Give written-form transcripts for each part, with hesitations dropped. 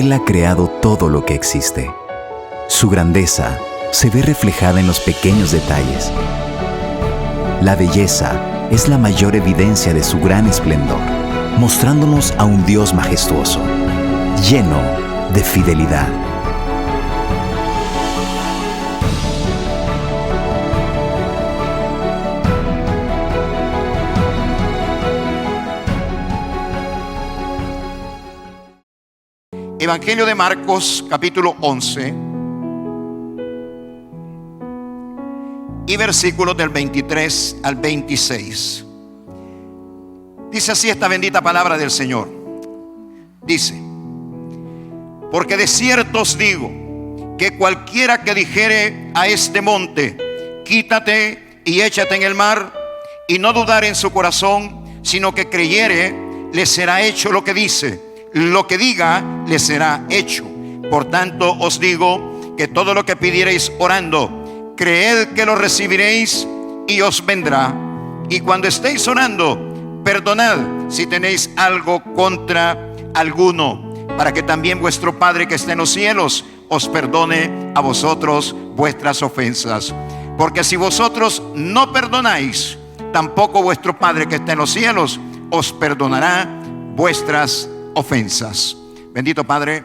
Él ha creado todo lo que existe. Su grandeza se ve reflejada en los pequeños detalles. La belleza es la mayor evidencia de su gran esplendor, mostrándonos a un Dios majestuoso, lleno de fidelidad. Evangelio de Marcos, capítulo 11, y versículos del 23 al 26. Dice así esta bendita palabra del Señor. Dice: porque de cierto os digo, que cualquiera que dijere a este monte, quítate y échate en el mar, y no dudare en su corazón, sino que creyere, le será hecho lo que dice. Lo que diga, le será hecho. Por tanto os digo, que todo lo que pidiereis orando, creed que lo recibiréis, y os vendrá. Y cuando estéis orando, perdonad si tenéis algo contra alguno, para que también vuestro Padre que está en los cielos os perdone a vosotros vuestras ofensas. Porque si vosotros no perdonáis, tampoco vuestro Padre que está en los cielos os perdonará vuestras ofensas. Bendito Padre,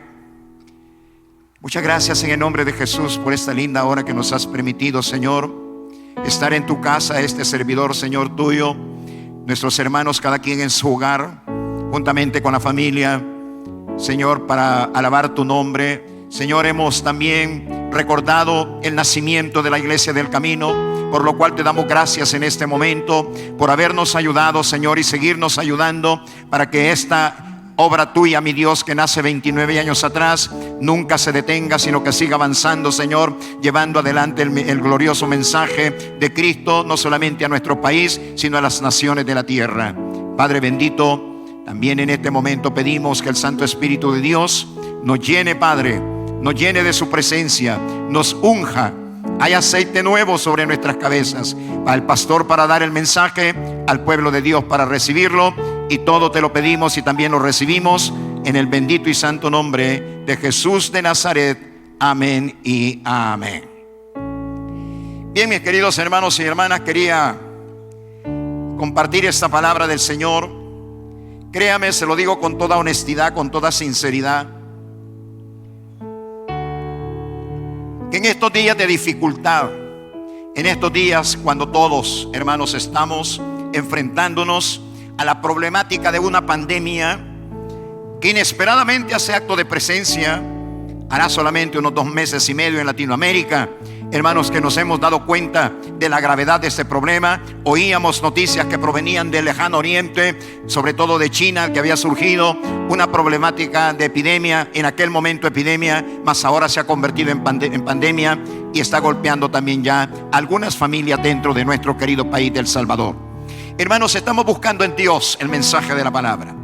muchas gracias en el nombre de Jesús por esta linda hora que nos has permitido, Señor, estar en tu casa, este servidor, Señor, tuyo, nuestros hermanos cada quien en su hogar, juntamente con la familia, Señor, para alabar tu nombre. Señor, hemos también recordado el nacimiento de la Iglesia del Camino, por lo cual te damos gracias en este momento por habernos ayudado, Señor, y seguirnos ayudando para que esta obra tuya, mi Dios, que nace 29 años atrás, nunca se detenga, sino que siga avanzando, Señor, llevando adelante el glorioso mensaje de Cristo, no solamente a nuestro país, sino a las naciones de la tierra. Padre bendito, también en este momento pedimos que el Santo Espíritu de Dios nos llene, Padre, nos llene de su presencia, nos unja. Hay aceite nuevo sobre nuestras cabezas, al pastor para dar el mensaje, al pueblo de Dios para recibirlo. Y todo te lo pedimos y también lo recibimos en el bendito y santo nombre de Jesús de Nazaret. Amén y amén. Bien, mis queridos hermanos y hermanas, quería compartir esta palabra del Señor. Créame, se lo digo con toda honestidad, con toda sinceridad, que en estos días de dificultad, en estos días cuando todos, hermanos, estamos enfrentándonos a la problemática de una pandemia que inesperadamente hace acto de presencia, hará solamente unos 2 meses y medio en Latinoamérica, hermanos, que nos hemos dado cuenta de la gravedad de este problema. Oíamos noticias que provenían del lejano oriente, sobre todo de China, que había surgido una problemática de epidemia, en aquel momento epidemia, mas ahora se ha convertido en pandemia y está golpeando también ya algunas familias dentro de nuestro querido país del Salvador. Hermanos, estamos buscando en Dios el mensaje de la palabra.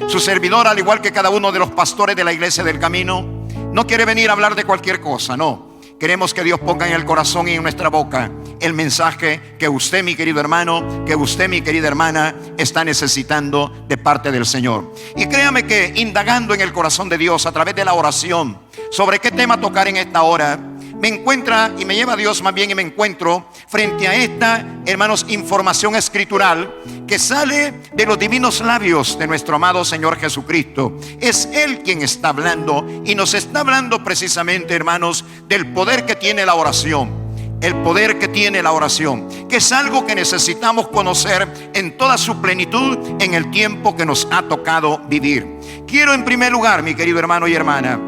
Su servidor, al igual que cada uno de los pastores de la Iglesia del Camino, no quiere venir a hablar de cualquier cosa, no. Queremos que Dios ponga en el corazón y en nuestra boca el mensaje que usted, mi querido hermano, que usted, mi querida hermana, está necesitando de parte del Señor. Y créame que indagando en el corazón de Dios a través de la oración sobre qué tema tocar en esta hora, me encuentra y me lleva a Dios más bien, y me encuentro frente a esta, hermanos, información escritural que sale de los divinos labios de nuestro amado Señor Jesucristo. Es Él quien está hablando, y nos está hablando precisamente, hermanos, del poder que tiene la oración. El poder que tiene la oración, que es algo que necesitamos conocer en toda su plenitud en el tiempo que nos ha tocado vivir. Quiero en primer lugar, mi querido hermano y hermana,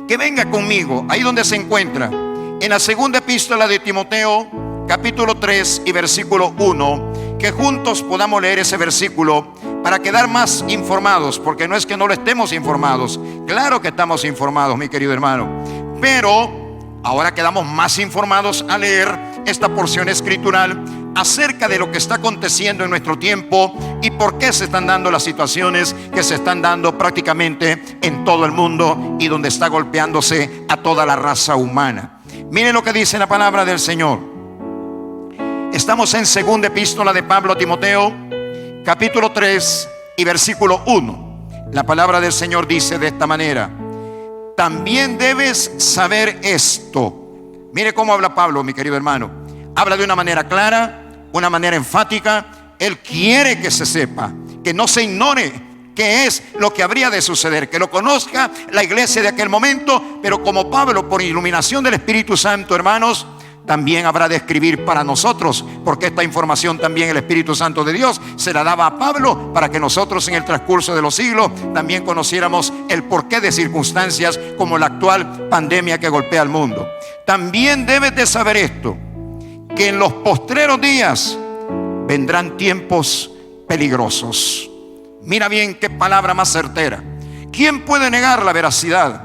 que venga conmigo ahí donde se encuentra, en la segunda epístola de Timoteo, capítulo 3 y versículo 1, que juntos podamos leer ese versículo para quedar más informados, porque no es que no lo estemos informados, claro que estamos informados, mi querido hermano, pero ahora quedamos más informados al leer esta porción escritural acerca de lo que está aconteciendo en nuestro tiempo y por qué se están dando las situaciones que se están dando prácticamente en todo el mundo y donde está golpeándose a toda la raza humana. Miren lo que dice la palabra del Señor. Estamos en segunda epístola de Pablo a Timoteo, capítulo 3 y versículo 1. La palabra del Señor dice de esta manera: también debes saber esto. Mire cómo habla Pablo, mi querido hermano. Habla de una manera clara, una manera enfática. Él quiere que se sepa, que no se ignore qué es lo que habría de suceder, que lo conozca la iglesia de aquel momento. Pero como Pablo, por iluminación del Espíritu Santo, hermanos, también habrá de escribir para nosotros, porque esta información también el Espíritu Santo de Dios se la daba a Pablo para que nosotros en el transcurso de los siglos también conociéramos el porqué de circunstancias como la actual pandemia que golpea al mundo. También debes de saber esto, que en los postreros días vendrán tiempos peligrosos. Mira bien qué palabra más certera. ¿Quién puede negar la veracidad,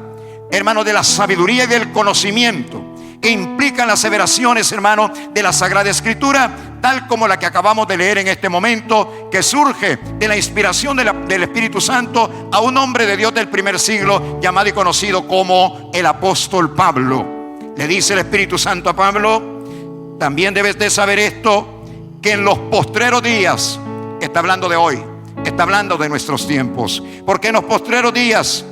hermano, de la sabiduría y del conocimiento que implican las aseveraciones, hermano, de la Sagrada Escritura, tal como la que acabamos de leer en este momento, que surge de la inspiración del Espíritu Santo a un hombre de Dios del primer siglo, llamado y conocido como el apóstol Pablo? Le dice el Espíritu Santo a Pablo: también debes de saber esto, que en los postreros días, está hablando de hoy, está hablando de nuestros tiempos, porque en los postreros días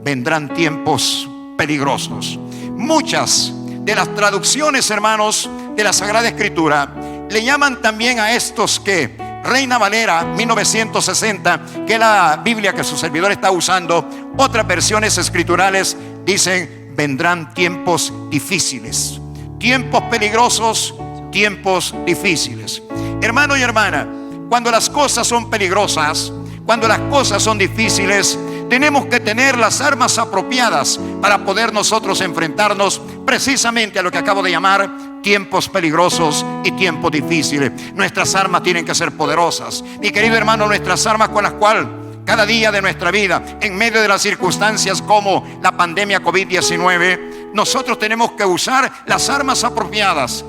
vendrán tiempos peligrosos. Muchas de las traducciones, hermanos, de la Sagrada Escritura le llaman también a estos que Reina Valera 1960, que es la Biblia que su servidor está usando. Otras versiones escriturales dicen: vendrán tiempos difíciles, tiempos peligrosos, tiempos difíciles. Hermano y hermana, cuando las cosas son peligrosas, cuando las cosas son difíciles, tenemos que tener las armas apropiadas para poder nosotros enfrentarnos precisamente a lo que acabo de llamar tiempos peligrosos y tiempos difíciles. Nuestras armas tienen que ser poderosas. Mi querido hermano, nuestras armas con las cuales cada día de nuestra vida, en medio de las circunstancias como la pandemia COVID-19, nosotros tenemos que usar las armas apropiadas.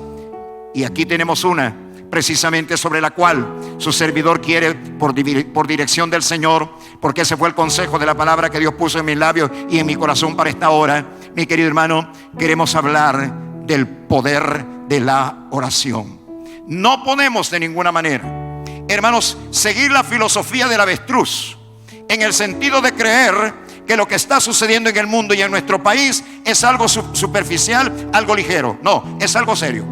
Y aquí tenemos una, precisamente sobre la cual su servidor quiere, por dirección del Señor, porque ese fue el consejo de la palabra que Dios puso en mis labios y en mi corazón para esta hora. Mi querido hermano, queremos hablar del poder de la oración. No podemos de ninguna manera, hermanos, seguir la filosofía del avestruz, en el sentido de creer que lo que está sucediendo en el mundo y en nuestro país es algo superficial, algo ligero. No, es algo serio.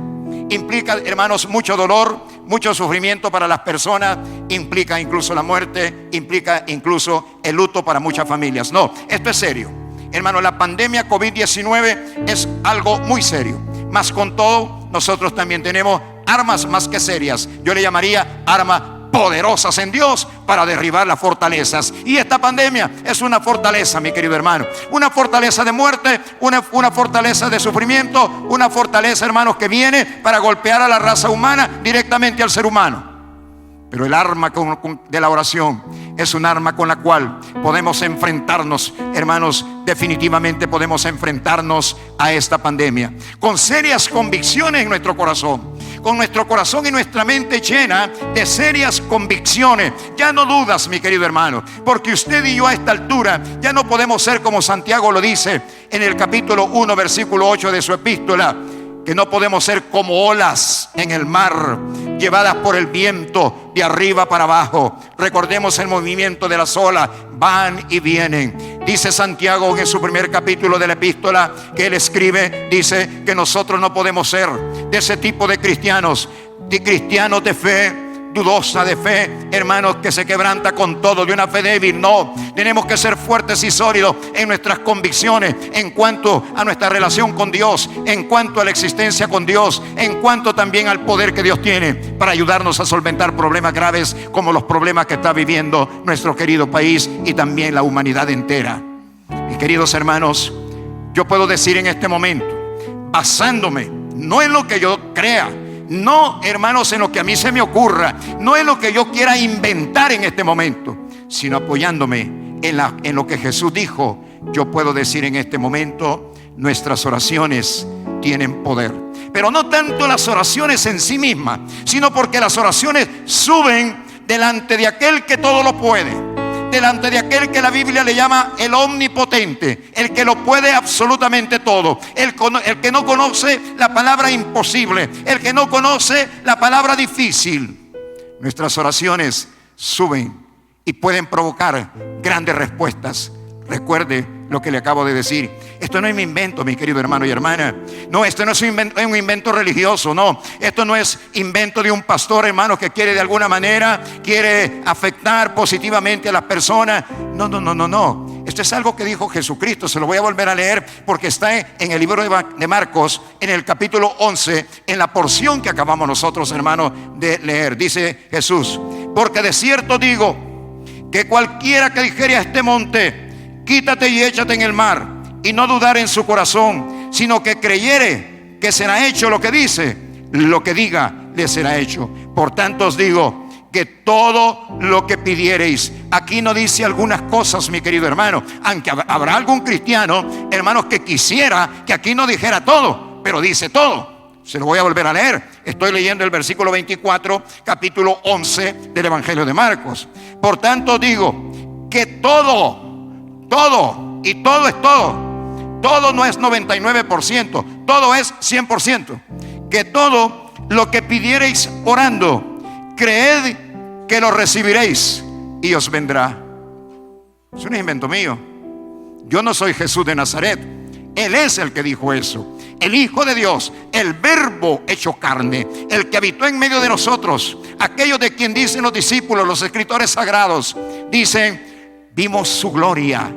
Implica, hermanos, mucho dolor, mucho sufrimiento para las personas, implica incluso la muerte, implica incluso el luto para muchas familias. No, esto es serio. Hermano, la pandemia COVID-19 es algo muy serio. Mas con todo, nosotros también tenemos armas más que serias. Yo le llamaría armas poderosas en Dios para derribar las fortalezas. Y esta pandemia es una fortaleza, mi querido hermano. Una fortaleza de muerte, una fortaleza de sufrimiento, una fortaleza, hermanos, que viene para golpear a la raza humana, directamente al ser humano. Pero el arma de la oración es un arma con la cual podemos enfrentarnos, hermanos, definitivamente podemos enfrentarnos a esta pandemia con serias convicciones en nuestro corazón, con nuestro corazón y nuestra mente llena de serias convicciones. Ya no dudas, mi querido hermano, porque usted y yo a esta altura ya no podemos ser como Santiago lo dice en el capítulo 1, versículo 8 de su epístola, que no podemos ser como olas en el mar, llevadas por el viento de arriba para abajo. Recordemos el movimiento de las olas, van y vienen. Dice Santiago en su primer capítulo de la epístola que él escribe, dice que nosotros no podemos ser de ese tipo de cristianos de fe dudosa, de fe, hermanos, que se quebranta con todo, de una fe débil. No, tenemos que ser fuertes y sólidos en nuestras convicciones en cuanto a nuestra relación con Dios, en cuanto a la existencia con Dios, en cuanto también al poder que Dios tiene para ayudarnos a solventar problemas graves como los problemas que está viviendo nuestro querido país y también la humanidad entera. Mis queridos hermanos, yo puedo decir en este momento, basándome no en lo que yo crea, no, hermanos, en lo que a mí se me ocurra, no en lo que yo quiera inventar en este momento, sino apoyándome en lo que Jesús dijo. Yo puedo decir en este momento, nuestras oraciones tienen poder. Pero no tanto las oraciones en sí mismas, sino porque las oraciones suben delante de aquel que todo lo puede, delante de aquel que la Biblia le llama el omnipotente, el que lo puede absolutamente todo, el que no conoce la palabra imposible, el que no conoce la palabra difícil. Nuestras oraciones suben y pueden provocar grandes respuestas Recuerde lo que le acabo de decir. Esto no es mi invento, mi querido hermano y hermana. No, esto no es un invento religioso, no. Esto no es invento de un pastor, hermano, que quiere de alguna manera, quiere afectar positivamente a las personas. No. Esto es algo que dijo Jesucristo. Se lo voy a volver a leer porque está en el libro de Marcos, en el capítulo 11, en la porción que acabamos nosotros, hermano, de leer. Dice Jesús: porque de cierto digo que cualquiera que dijere a este monte, quítate y échate en el mar, y no dudar en su corazón, sino que creyere que será hecho lo que dice, lo que diga le será hecho. Por tanto os digo que todo lo que pidiereis. Aquí no dice algunas cosas, mi querido hermano, aunque habrá algún cristiano, hermanos, que quisiera que aquí no dijera todo, pero dice todo. Se lo voy a volver a leer. Estoy leyendo el versículo 24, capítulo 11 del Evangelio de Marcos. Por tanto digo que todo, y todo es todo no es 99%, todo es 100%. Que todo lo que pidiereis orando, creed que lo recibiréis y os vendrá. Eso no es invento mío. Yo no soy Jesús de Nazaret. Él es el que dijo eso. El Hijo de Dios, el Verbo hecho carne, el que habitó en medio de nosotros. Aquellos de quien dicen los discípulos, los escritores sagrados, dicen: vimos su gloria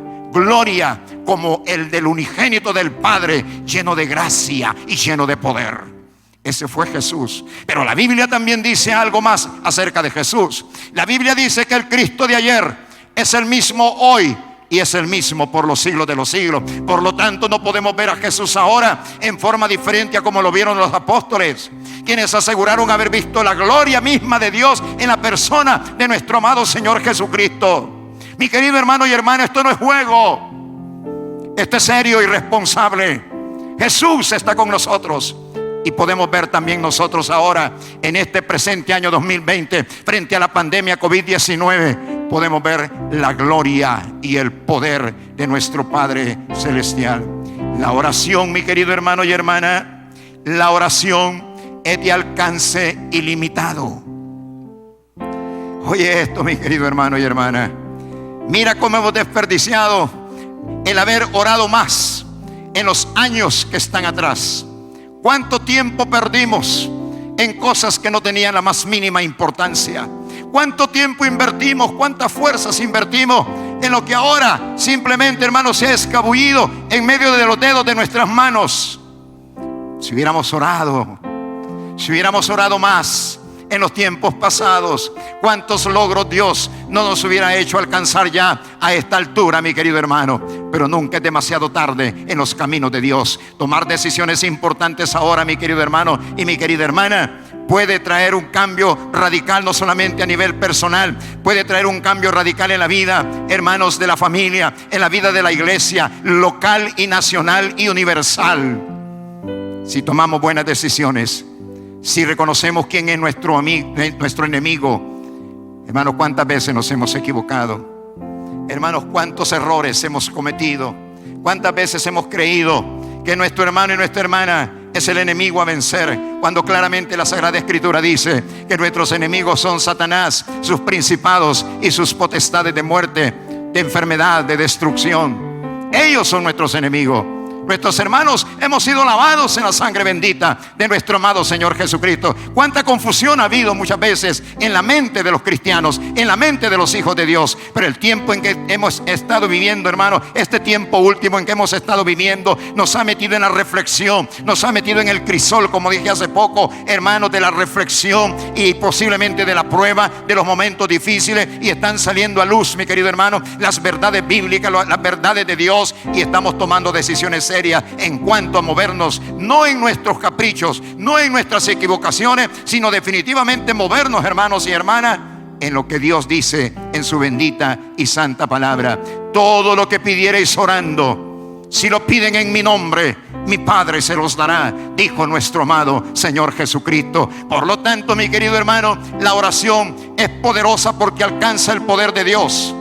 como el del unigénito del Padre, lleno de gracia y lleno de poder. Ese fue Jesús. Pero la Biblia también dice algo más acerca de Jesús. La Biblia dice que el Cristo de ayer es el mismo hoy y es el mismo por los siglos de los siglos. Por lo tanto, no podemos ver a Jesús ahora en forma diferente a como lo vieron los apóstoles, quienes aseguraron haber visto la gloria misma de Dios en la persona de nuestro amado Señor Jesucristo. Mi querido hermano y hermana, esto no es juego. Esto es serio y responsable. Jesús está con nosotros. Y podemos ver también nosotros ahora, en este presente año 2020, frente a la pandemia COVID-19, podemos ver la gloria y el poder de nuestro Padre Celestial. La oración, mi querido hermano y hermana, la oración es de alcance ilimitado. Oye esto, mi querido hermano y hermana. Mira cómo hemos desperdiciado el haber orado más en los años que están atrás. ¿Cuánto tiempo perdimos en cosas que no tenían la más mínima importancia? ¿Cuánto tiempo invertimos? ¿Cuántas fuerzas invertimos en lo que ahora simplemente, hermanos, se ha escabullido en medio de los dedos de nuestras manos? Si hubiéramos orado más en los tiempos pasados, cuántos logros Dios no nos hubiera hecho alcanzar ya a esta altura, mi querido hermano. Pero nunca es demasiado tarde en los caminos de Dios. Tomar decisiones importantes ahora, mi querido hermano y mi querida hermana, puede traer un cambio radical, no solamente a nivel personal, puede traer un cambio radical en la vida, hermanos, de la familia, en la vida de la iglesia local y nacional y universal. Si tomamos buenas decisiones, si reconocemos quién es nuestro amigo, nuestro enemigo. Hermanos, cuántas veces nos hemos equivocado. Hermanos, cuántos errores hemos cometido. Cuántas veces hemos creído que nuestro hermano y nuestra hermana es el enemigo a vencer, cuando claramente la Sagrada Escritura dice que nuestros enemigos son Satanás, sus principados y sus potestades de muerte, de enfermedad, de destrucción. Ellos son nuestros enemigos. Nuestros hermanos hemos sido lavados en la sangre bendita de nuestro amado Señor Jesucristo. Cuánta confusión ha habido muchas veces en la mente de los cristianos, en la mente de los hijos de Dios. Pero el tiempo en que hemos estado viviendo, hermano, este tiempo último en que hemos estado viviendo, nos ha metido en la reflexión, nos ha metido en el crisol, como dije hace poco, hermanos, de la reflexión y posiblemente de la prueba, de los momentos difíciles, y están saliendo a luz, mi querido hermano, las verdades bíblicas, las verdades de Dios, y estamos tomando decisiones serias en cuanto a movernos, no en nuestros caprichos, no en nuestras equivocaciones, sino definitivamente movernos, hermanos y hermanas, en lo que Dios dice en su bendita y santa palabra. Todo lo que pidiereis orando, si lo piden en mi nombre, mi Padre se los dará, dijo nuestro amado Señor Jesucristo. Por lo tanto, mi querido hermano, la oración es poderosa porque alcanza el poder de Dios.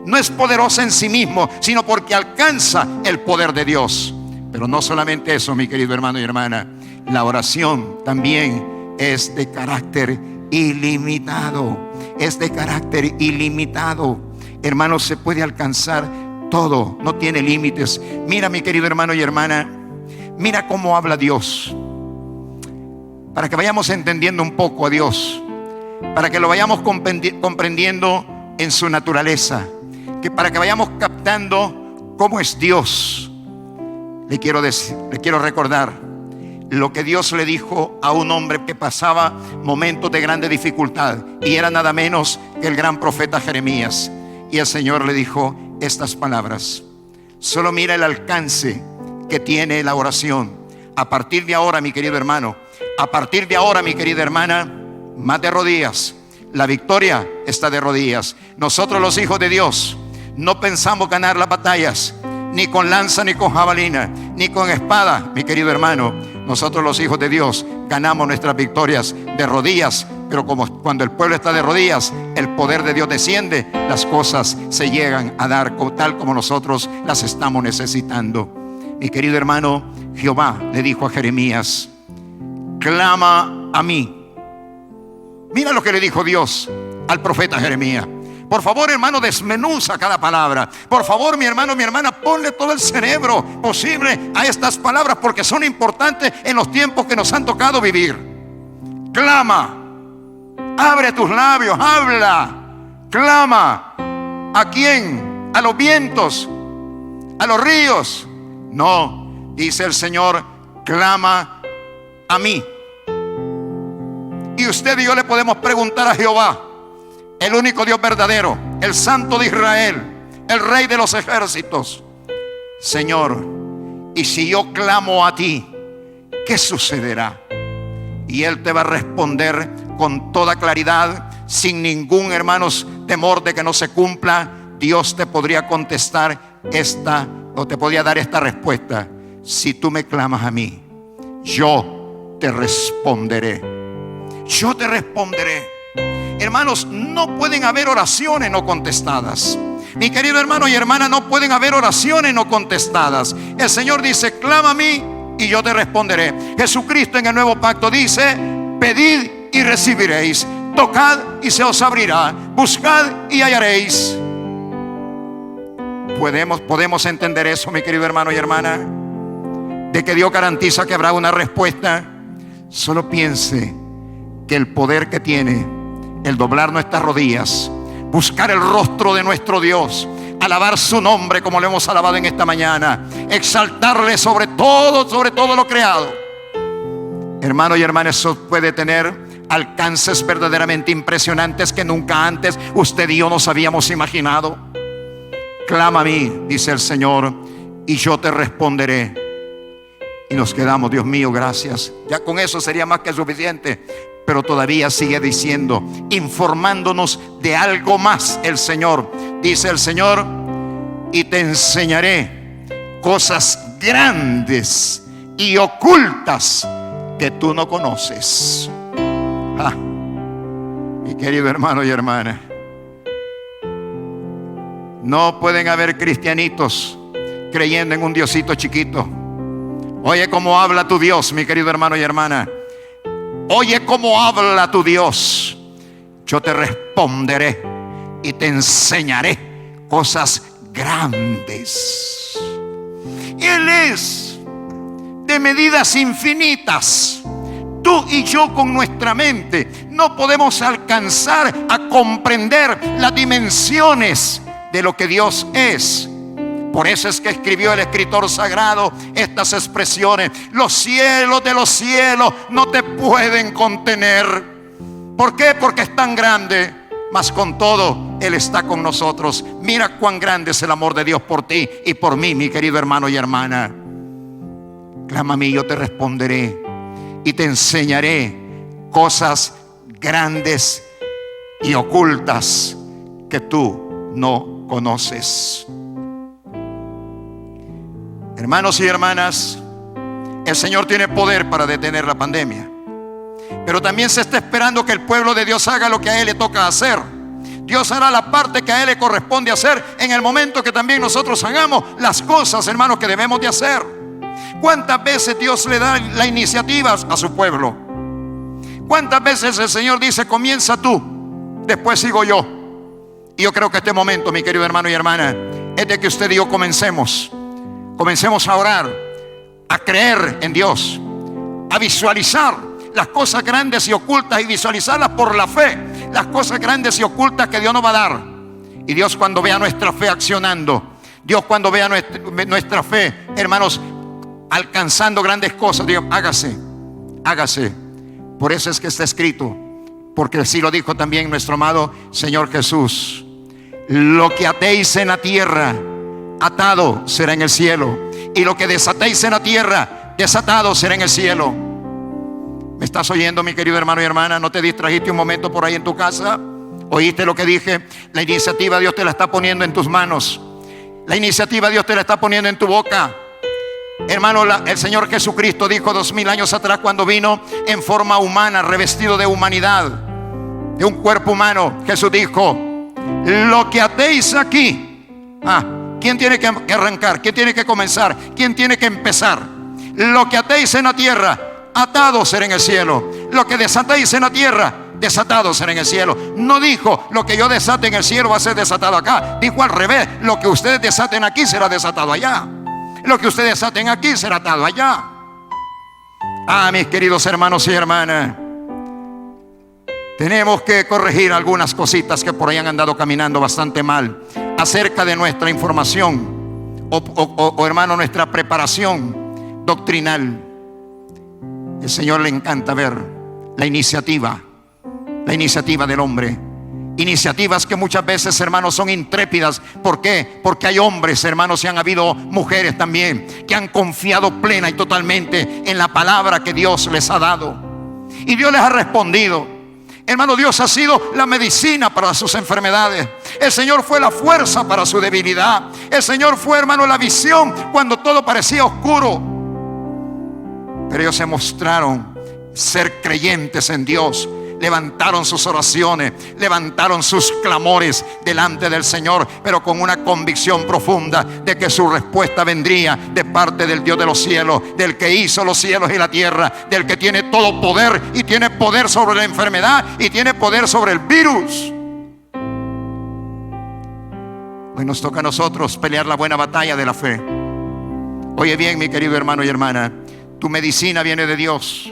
No es poderosa en sí mismo, sino porque alcanza el poder de Dios. Pero no solamente eso, mi querido hermano y hermana, la oración también es de carácter ilimitado. Es de carácter ilimitado. Hermanos, se puede alcanzar Todo no tiene límites. Mira, mi querido hermano y hermana, mira cómo habla Dios. Para que vayamos entendiendo un poco a Dios, para que lo vayamos comprendiendo en su naturaleza, para que vayamos captando cómo es Dios. Le quiero recordar lo que Dios le dijo a un hombre que pasaba momentos de grande dificultad, y era nada menos que el gran profeta Jeremías. Y el Señor le dijo estas palabras. Solo mira el alcance que tiene la oración. A partir de ahora, mi querido hermano, a partir de ahora, mi querida hermana, más de rodillas. La victoria está de rodillas. Nosotros, los hijos de Dios, no pensamos ganar las batallas ni con lanza, ni con jabalina, ni con espada, mi querido hermano. Nosotros, los hijos de Dios, ganamos nuestras victorias de rodillas. Pero como cuando el pueblo está de rodillas, el poder de Dios desciende, las cosas se llegan a dar tal como nosotros las estamos necesitando. Mi querido hermano, Jehová le dijo a Jeremías: clama a mí. Mira lo que le dijo Dios al profeta Jeremías. Por favor, hermano, desmenuza cada palabra. Por favor, mi hermano, mi hermana, ponle todo el cerebro posible a estas palabras, porque son importantes en los tiempos que nos han tocado vivir. Clama. Abre tus labios, habla. Clama. ¿A quién? ¿A los vientos? ¿A los ríos? No, dice el Señor, clama a mí. Y usted y yo le podemos preguntar a Jehová, el único Dios verdadero, el Santo de Israel, el Rey de los ejércitos: Señor, y si yo clamo a ti, ¿qué sucederá? Y Él te va a responder con toda claridad, sin ningún, hermanos, temor de que no se cumpla. Dios te podría contestar o te podría dar esta respuesta: si tú me clamas a mí, yo te responderé. Yo te responderé. Hermanos, no pueden haber oraciones no contestadas. Mi querido hermano y hermana, no pueden haber oraciones no contestadas. El Señor dice: clama a mí y yo te responderé. Jesucristo en el nuevo pacto dice: pedid y recibiréis, tocad y se os abrirá, buscad y hallaréis. Podemos entender eso, mi querido hermano y hermana, de que Dios garantiza que habrá una respuesta. Solo piense que el poder que tiene el doblar nuestras rodillas, buscar el rostro de nuestro Dios, alabar su nombre como lo hemos alabado en esta mañana, exaltarle sobre todo lo creado. Hermano y hermana, eso puede tener alcances verdaderamente impresionantes que nunca antes usted y yo nos habíamos imaginado. Clama a mí, dice el Señor, y yo te responderé. Y nos quedamos: Dios mío, gracias. Ya con eso sería más que suficiente. Pero todavía sigue diciendo, informándonos de algo más el Señor. Dice el Señor: y te enseñaré cosas grandes y ocultas que tú no conoces. Mi querido hermano y hermana, no pueden haber cristianitos creyendo en un diosito chiquito. Oye cómo habla tu Dios, mi querido hermano y hermana. Oye cómo habla tu Dios. Yo te responderé y te enseñaré cosas grandes. Él es de medidas infinitas. Tú y yo con nuestra mente no podemos alcanzar a comprender las dimensiones de lo que Dios es. Por eso es que escribió el escritor sagrado estas expresiones: los cielos de los cielos no te pueden contener. ¿Por qué? Porque es tan grande. Mas con todo, Él está con nosotros. Mira cuán grande es el amor de Dios por ti y por mí, mi querido hermano y hermana. Clama a mí, yo te responderé y te enseñaré cosas grandes y ocultas que tú no conoces. Hermanos y hermanas, el Señor tiene poder para detener la pandemia, pero también se está esperando que el pueblo de Dios haga lo que a Él le toca hacer. Dios hará la parte que a Él le corresponde hacer en el momento que también nosotros hagamos las cosas, hermanos, que debemos de hacer. ¿Cuántas veces Dios le da la iniciativa a su pueblo? ¿Cuántas veces el Señor dice: comienza tú, después sigo yo? Y yo creo que este momento, mi querido hermano y hermana, es de que usted y yo comencemos a orar, a creer en Dios, a visualizar las cosas grandes y ocultas y visualizarlas por la fe, las cosas grandes y ocultas que Dios nos va a dar. Y Dios, cuando vea nuestra fe accionando, Dios, cuando vea nuestra fe, hermanos, alcanzando grandes cosas, Dios, hágase. Por eso es que está escrito, porque así lo dijo también nuestro amado Señor Jesús: lo que atéis en la tierra, atado será en el cielo, y lo que desatéis en la tierra, desatado será en el cielo. ¿Me estás oyendo, mi querido hermano y hermana? ¿No te distrajiste un momento por ahí en tu casa? ¿Oíste lo que dije? La iniciativa Dios te la está poniendo en tus manos. La iniciativa Dios te la está poniendo en tu boca. Hermano, el Señor Jesucristo dijo 2000 años atrás, cuando vino en forma humana, revestido de humanidad, de un cuerpo humano, Jesús dijo: lo que atéis aquí, ¿quién tiene que arrancar? ¿Quién tiene que comenzar? ¿Quién tiene que empezar? Lo que atéis en la tierra, atado será en el cielo. Lo que desatéis en la tierra, desatado será en el cielo. No dijo: lo que yo desate en el cielo va a ser desatado acá. Dijo al revés: lo que ustedes desaten aquí será desatado allá. Lo que ustedes desaten aquí será atado allá. Mis queridos hermanos y hermanas, tenemos que corregir algunas cositas que por ahí han andado caminando bastante mal acerca de nuestra información o hermano, nuestra preparación doctrinal. El Señor le encanta ver la iniciativa del hombre. Iniciativas que muchas veces, hermanos, son intrépidas. ¿Por qué? Porque hay hombres, hermanos, y han habido mujeres también que han confiado plena y totalmente en la palabra que Dios les ha dado, y Dios les ha respondido. Hermano, Dios ha sido la medicina para sus enfermedades. El Señor fue la fuerza para su debilidad. El Señor fue, hermano, la visión cuando todo parecía oscuro. Pero ellos se mostraron ser creyentes en Dios. Levantaron sus oraciones, levantaron sus clamores delante del Señor, pero con una convicción profunda de que su respuesta vendría de parte del Dios de los cielos, del que hizo los cielos y la tierra, del que tiene todo poder, y tiene poder sobre la enfermedad, y tiene poder sobre el virus. Hoy nos toca a nosotros pelear la buena batalla de la fe. Oye bien, mi querido hermano y hermana, tu medicina viene de Dios.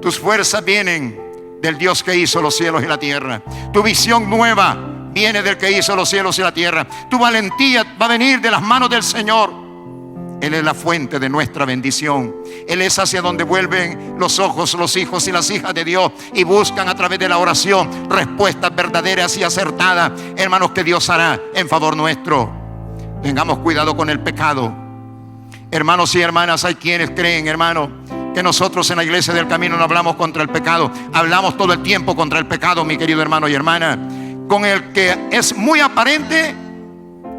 Tus fuerzas vienen del Dios que hizo los cielos y la tierra. Tu visión nueva viene del que hizo los cielos y la tierra. Tu valentía va a venir de las manos del Señor. Él es la fuente de nuestra bendición. Él es hacia donde vuelven los ojos, los hijos y las hijas de Dios, y buscan a través de la oración respuestas verdaderas y acertadas, hermanos, que Dios hará en favor nuestro. Tengamos cuidado con el pecado. Hermanos y hermanas, hay quienes creen, hermano, que nosotros en la Iglesia del Camino no hablamos contra el pecado. Hablamos todo el tiempo contra el pecado, mi querido hermano y hermana, con el que es muy aparente,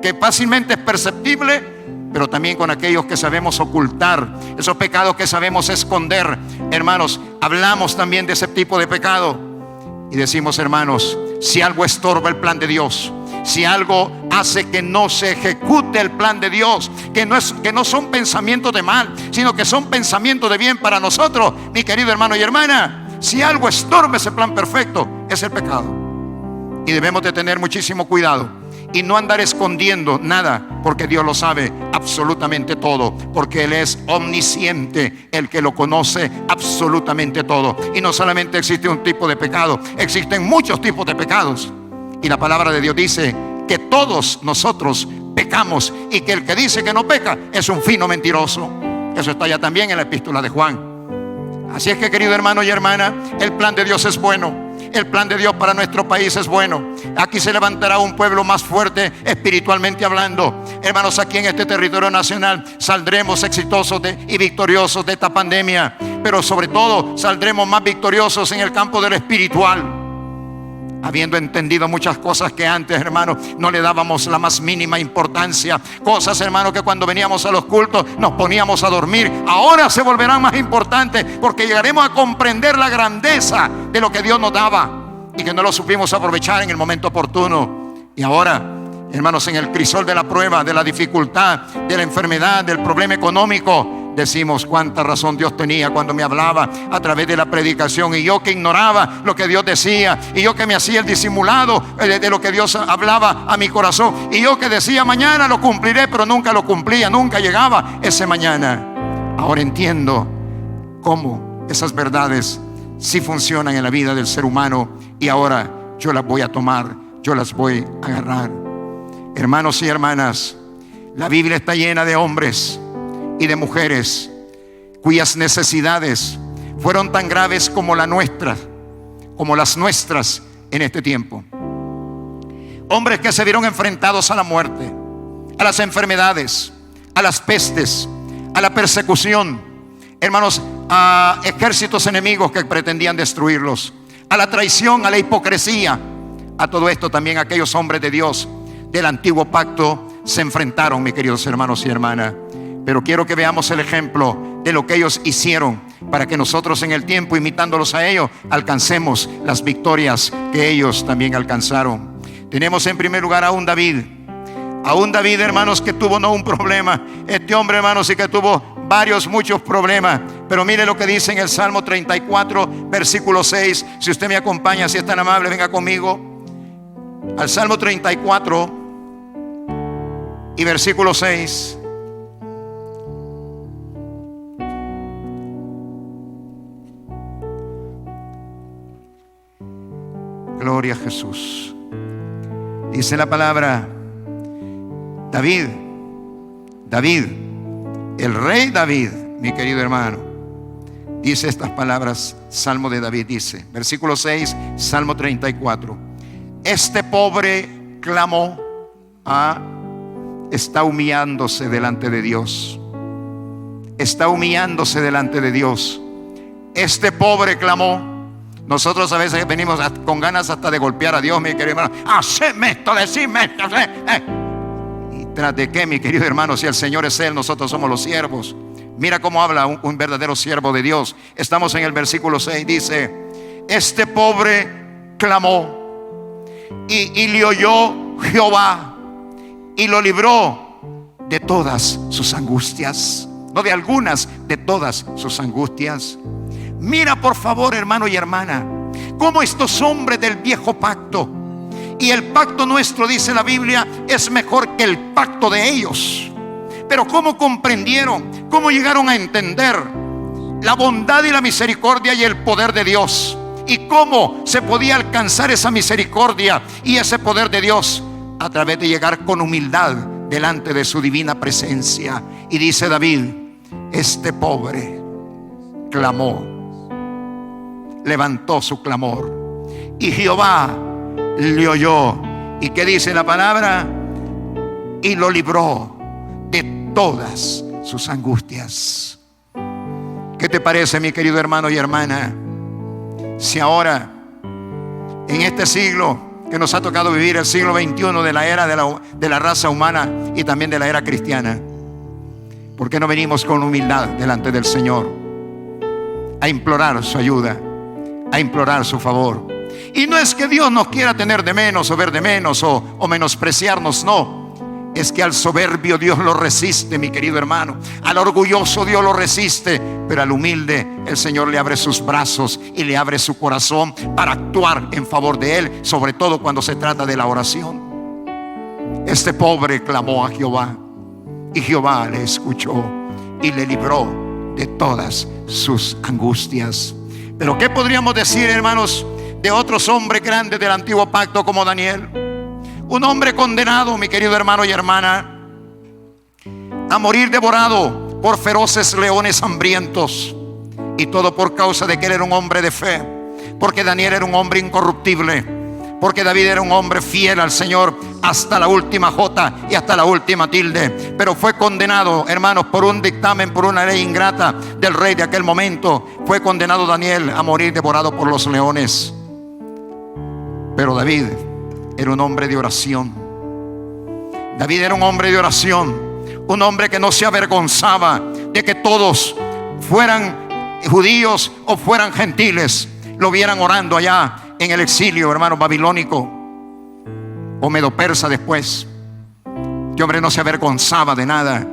que fácilmente es perceptible, pero también con aquellos que sabemos ocultar, esos pecados que sabemos esconder. Hermanos, hablamos también de ese tipo de pecado y decimos: hermanos, si algo estorba el plan de Dios, si algo hace que no se ejecute el plan de Dios, que no son pensamientos de mal, sino que son pensamientos de bien para nosotros, mi querido hermano y hermana, si algo estorba ese plan perfecto, es el pecado. Y debemos de tener muchísimo cuidado y no andar escondiendo nada, porque Dios lo sabe absolutamente todo, porque Él es omnisciente, el que lo conoce absolutamente todo. Y no solamente existe un tipo de pecado, existen muchos tipos de pecados. Y la palabra de Dios dice que todos nosotros pecamos, y que el que dice que no peca es un fino mentiroso. Eso está ya también en la epístola de Juan. Así es que, querido hermano y hermana, el plan de Dios es bueno. El plan de Dios para nuestro país es bueno. Aquí se levantará un pueblo más fuerte espiritualmente hablando. Hermanos, aquí en este territorio nacional saldremos exitosos y victoriosos de esta pandemia, pero sobre todo saldremos más victoriosos en el campo de lo espiritual, habiendo entendido muchas cosas que antes, hermano, no le dábamos la más mínima importancia. Cosas, hermano, que cuando veníamos a los cultos nos poníamos a dormir, ahora se volverán más importantes, porque llegaremos a comprender la grandeza de lo que Dios nos daba y que no lo supimos aprovechar en el momento oportuno. Y ahora, hermanos, en el crisol de la prueba, de la dificultad, de la enfermedad, del problema económico, decimos cuánta razón Dios tenía cuando me hablaba a través de la predicación, y yo que ignoraba lo que Dios decía, y yo que me hacía el disimulado de lo que Dios hablaba a mi corazón, y yo que decía mañana lo cumpliré, pero nunca lo cumplía, nunca llegaba ese mañana. Ahora entiendo cómo esas verdades sí funcionan en la vida del ser humano, y ahora yo las voy a tomar, yo las voy a agarrar. Hermanos y hermanas, la Biblia está llena de hombres y de mujeres cuyas necesidades fueron tan graves como las nuestras en este tiempo. Hombres que se vieron enfrentados a la muerte, a las enfermedades, a las pestes, a la persecución, hermanos, a ejércitos enemigos que pretendían destruirlos, a la traición, a la hipocresía. A todo esto también aquellos hombres de Dios del antiguo pacto se enfrentaron, mis queridos hermanos y hermanas. Pero quiero que veamos el ejemplo de lo que ellos hicieron, para que nosotros en el tiempo, imitándolos a ellos, alcancemos las victorias que ellos también alcanzaron. Tenemos en primer lugar a un David, hermanos, que tuvo no un problema. Este hombre, hermanos, sí que tuvo muchos problemas. Pero mire lo que dice en el Salmo 34, versículo 6. Si usted me acompaña, si es tan amable, venga conmigo al Salmo 34 y versículo 6. Gloria a Jesús. Dice la palabra: David, el rey David, mi querido hermano, dice estas palabras. Salmo de David dice, versículo 6, Salmo 34: este pobre clamó, está humillándose delante de Dios. Está humillándose delante de Dios. Este pobre clamó. Nosotros a veces venimos con ganas hasta de golpear a Dios, mi querido hermano. Haceme esto, decime esto. ¿Y tras de qué, mi querido hermano? Si el Señor es Él, nosotros somos los siervos. Mira cómo habla un verdadero siervo de Dios. Estamos en el versículo 6, dice: este pobre clamó y le oyó Jehová y lo libró de todas sus angustias. No de algunas, de todas sus angustias. Mira por favor, hermano y hermana, cómo estos hombres del viejo pacto, y el pacto nuestro, dice la Biblia, es mejor que el pacto de ellos. Pero cómo comprendieron, cómo llegaron a entender la bondad y la misericordia y el poder de Dios, y cómo se podía alcanzar esa misericordia y ese poder de Dios a través de llegar con humildad delante de su divina presencia. Y dice David: este pobre clamó, levantó su clamor, y Jehová le oyó. ¿Y qué dice la palabra? Y lo libró de todas sus angustias. ¿Qué te parece, mi querido hermano y hermana, si ahora, en este siglo que nos ha tocado vivir, el siglo XXI, de la era de la raza humana y también de la era cristiana, por qué no venimos con humildad delante del Señor a implorar su ayuda, a implorar su favor? Y no es que Dios nos quiera tener de menos o ver de menos o menospreciarnos, no. Es que al soberbio Dios lo resiste, mi querido hermano. Al orgulloso Dios lo resiste, pero al humilde el Señor le abre sus brazos y le abre su corazón para actuar en favor de él, sobre todo cuando se trata de la oración. Este pobre clamó a Jehová y Jehová le escuchó y le libró de todas sus angustias. Pero ¿qué podríamos decir, hermanos, de otros hombres grandes del antiguo pacto como Daniel? Un hombre condenado, mi querido hermano y hermana, a morir devorado por feroces leones hambrientos. Y todo por causa de que él era un hombre de fe. Porque Daniel era un hombre incorruptible. Porque David era un hombre fiel al Señor hasta la última jota y hasta la última tilde. Pero fue condenado, hermanos, por un dictamen, por una ley ingrata del rey de aquel momento. Fue condenado Daniel a morir devorado por los leones. Pero David era un hombre de oración. David era un hombre de oración. Un hombre que no se avergonzaba de que todos, fueran judíos o fueran gentiles, lo vieran orando allá en el exilio, hermano, babilónico o medo-persa después. Este hombre no se avergonzaba de nada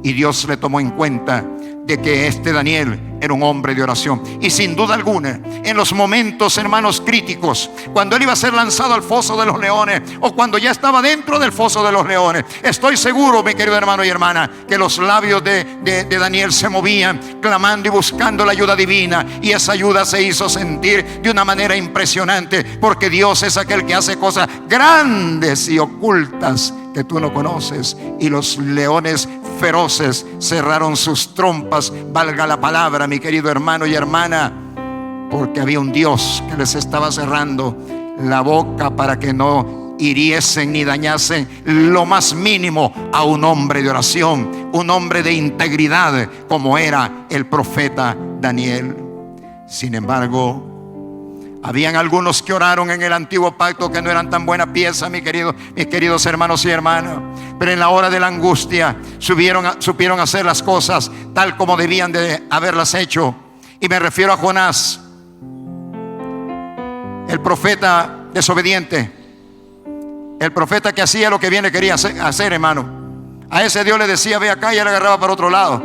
y Dios le tomó en cuenta. de que este Daniel era un hombre de oración. Y sin duda alguna, en los momentos, hermanos, críticos, cuando él iba a ser lanzado al foso de los leones, o cuando ya estaba dentro del foso de los leones, estoy seguro, mi querido hermano y hermana, que los labios de Daniel se movían, clamando y buscando la ayuda divina. Y esa ayuda se hizo sentir de una manera impresionante, porque Dios es aquel que hace cosas grandes y ocultas que tú no conoces. Y los leones feroces cerraron sus trompas, valga la palabra, mi querido hermano y hermana, porque había un Dios que les estaba cerrando la boca para que no hiriesen ni dañasen lo más mínimo a un hombre de oración, un hombre de integridad como era el profeta Daniel. Sin embargo, habían algunos que oraron en el antiguo pacto que no eran tan buena pieza, mis queridos hermanos y hermanas. Pero en la hora de la angustia supieron hacer las cosas tal como debían de haberlas hecho. Y me refiero a Jonás, el profeta desobediente, el profeta que hacía lo que bien le quería hacer, hermano. A ese Dios le decía ve acá, y él agarraba para otro lado.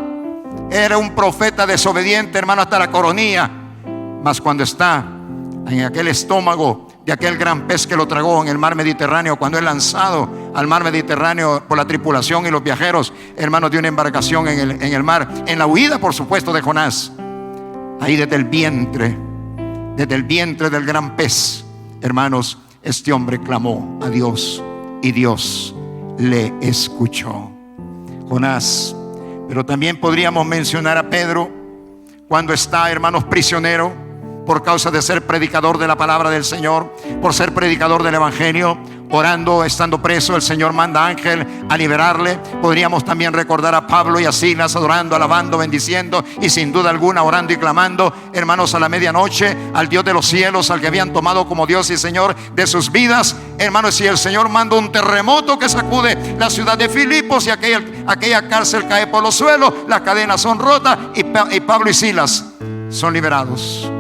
Era un profeta desobediente, hermano, hasta la coronilla. Mas cuando está en aquel estómago de aquel gran pez que lo tragó en el mar Mediterráneo, cuando es lanzado al mar Mediterráneo por la tripulación y los viajeros, hermanos, de una embarcación en el mar, en la huida, por supuesto, de Jonás, ahí desde el vientre del gran pez, hermanos, este hombre clamó a Dios y Dios le escuchó. Jonás. Pero también podríamos mencionar a Pedro, cuando está, hermanos, prisionero por causa de ser predicador de la palabra del Señor, por ser predicador del evangelio, orando, estando preso, el Señor manda ángel a liberarle. Podríamos también recordar a Pablo y a Silas adorando, alabando, bendiciendo y sin duda alguna orando y clamando, hermanos, a la medianoche al Dios de los cielos, al que habían tomado como Dios y Señor de sus vidas. Hermanos, si el Señor manda un terremoto que sacude la ciudad de Filipos y aquella cárcel cae por los suelos, las cadenas son rotas y Pablo y Silas son liberados.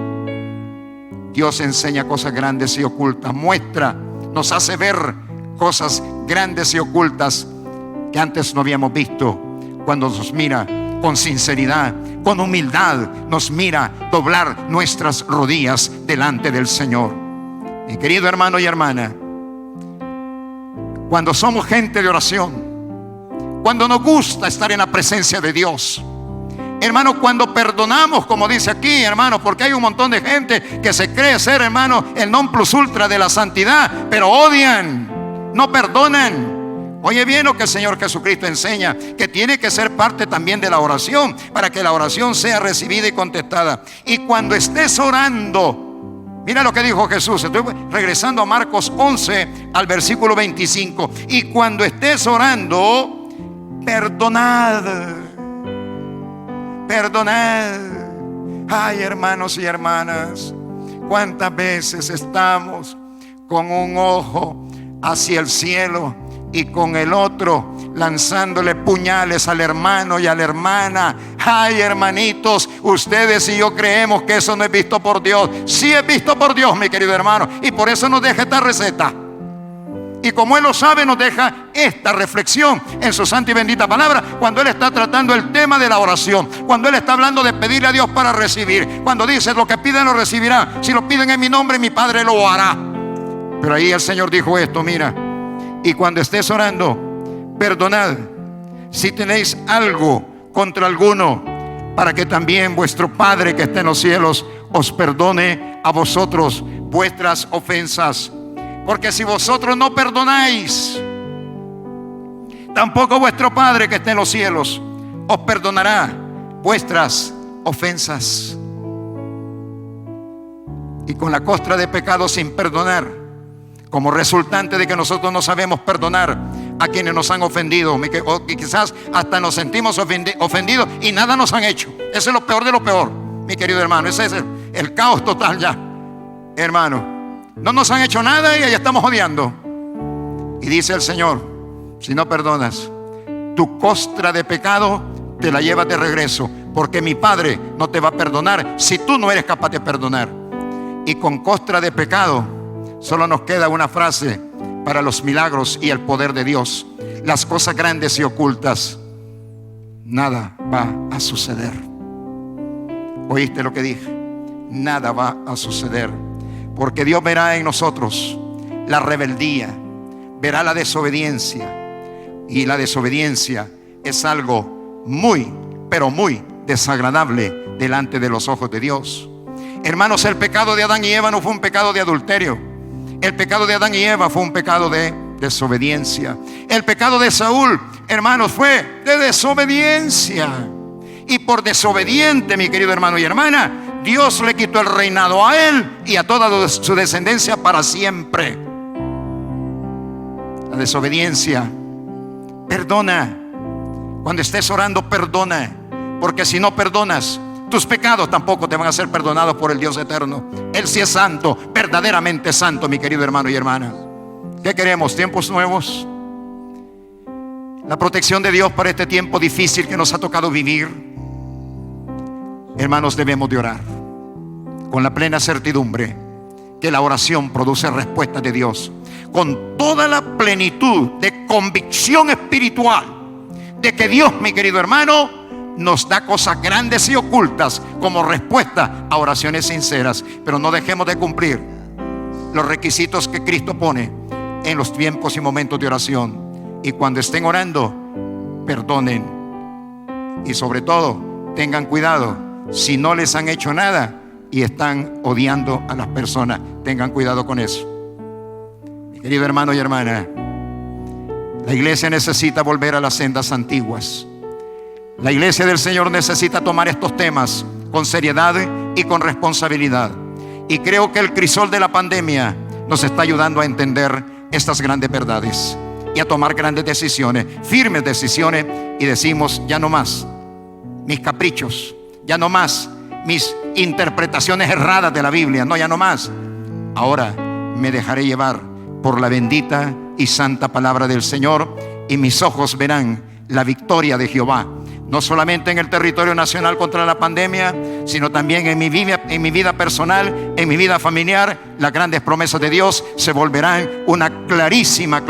Dios enseña cosas grandes y ocultas, muestra, nos hace ver cosas grandes y ocultas que antes no habíamos visto. Cuando nos mira con sinceridad, con humildad, nos mira doblar nuestras rodillas delante del Señor. Mi querido hermano y hermana, cuando somos gente de oración, cuando nos gusta estar en la presencia de Dios, hermano, cuando perdonamos, como dice aquí, hermano, porque hay un montón de gente que se cree ser, hermano, el non plus ultra de la santidad, pero odian, no perdonan. Oye bien lo que el Señor Jesucristo enseña, que tiene que ser parte también de la oración, para que la oración sea recibida y contestada. Y cuando estés orando, mira lo que dijo Jesús. Estoy regresando a Marcos 11 al versículo 25. Y cuando estés orando, perdonad. Ay, hermanos y hermanas, cuántas veces estamos con un ojo hacia el cielo y con el otro lanzándole puñales al hermano y a la hermana. Ay, hermanitos, ustedes y yo creemos que eso no es visto por Dios. Sí es visto por Dios, mi querido hermano, y por eso nos deja esta receta. Y como Él lo sabe, nos deja esta reflexión en su santa y bendita palabra, cuando Él está tratando el tema de la oración, cuando Él está hablando de pedirle a Dios para recibir, cuando dice lo que piden lo recibirán, si lo piden en mi nombre mi Padre lo hará. Pero ahí el Señor dijo esto, mira, y cuando estés orando, perdonad si tenéis algo contra alguno, para que también vuestro Padre que está en los cielos os perdone a vosotros vuestras ofensas. Porque si vosotros no perdonáis, tampoco vuestro Padre que está en los cielos os perdonará vuestras ofensas. Y con la costra de pecado sin perdonar, como resultante de que nosotros no sabemos perdonar a quienes nos han ofendido, o que quizás hasta nos sentimos ofendidos y nada nos han hecho. Eso es lo peor de lo peor, mi querido hermano. Ese es el caos total ya, hermano. No nos han hecho nada y ahí estamos odiando. Y dice el Señor, si no perdonas, tu costra de pecado te la llevas de regreso, porque mi Padre no te va a perdonar si tú no eres capaz de perdonar. Y con costra de pecado solo nos queda una frase para los milagros y el poder de Dios. Las cosas grandes y ocultas, nada va a suceder. ¿Oíste lo que dije? Nada va a suceder, porque Dios verá en nosotros la rebeldía, verá la desobediencia, y la desobediencia es algo muy, pero muy desagradable delante de los ojos de Dios. Hermanos, el pecado de Adán y Eva no fue un pecado de adulterio. El pecado de Adán y Eva fue un pecado de desobediencia. El pecado de Saúl, hermanos, fue de desobediencia. Y por desobediente, mi querido hermano y hermana, Dios le quitó el reinado a él y a toda su descendencia para siempre. La desobediencia. Perdona. Cuando estés orando, perdona. Porque si no perdonas, tus pecados tampoco te van a ser perdonados por el Dios eterno. Él sí es santo, verdaderamente santo, mi querido hermano y hermana. ¿Qué queremos? ¿Tiempos nuevos? La protección de Dios para este tiempo difícil que nos ha tocado vivir. Hermanos, debemos de orar con la plena certidumbre que la oración produce respuestas de Dios, con toda la plenitud de convicción espiritual de que Dios, mi querido hermano, nos da cosas grandes y ocultas como respuesta a oraciones sinceras. Pero no dejemos de cumplir los requisitos que Cristo pone en los tiempos y momentos de oración. Y cuando estén orando, perdonen. Y sobre todo, tengan cuidado si no les han hecho nada y están odiando a las personas. Tengan cuidado con eso. Mi querido hermano y hermana, la iglesia necesita volver a las sendas antiguas. La iglesia del Señor necesita tomar estos temas con seriedad y con responsabilidad. Y creo que el crisol de la pandemia nos está ayudando a entender estas grandes verdades y a tomar grandes decisiones, firmes decisiones. Y decimos: ya no más mis caprichos, ya no más mis interpretaciones erradas de la Biblia, no, ya no más. Ahora me dejaré llevar por la bendita y santa palabra del Señor, y mis ojos verán la victoria de Jehová, no solamente en el territorio nacional contra la pandemia, sino también en mi vida personal, en mi vida familiar. Las grandes promesas de Dios se volverán una clarísima,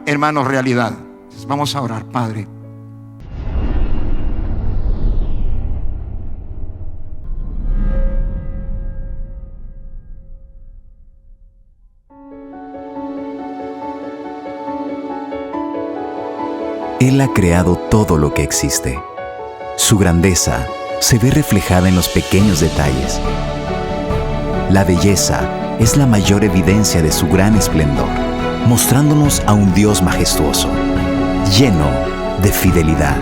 hermanos, realidad. Entonces, vamos a orar. Padre, Él ha creado todo lo que existe. Su grandeza se ve reflejada en los pequeños detalles. La belleza es la mayor evidencia de su gran esplendor, mostrándonos a un Dios majestuoso, lleno de fidelidad.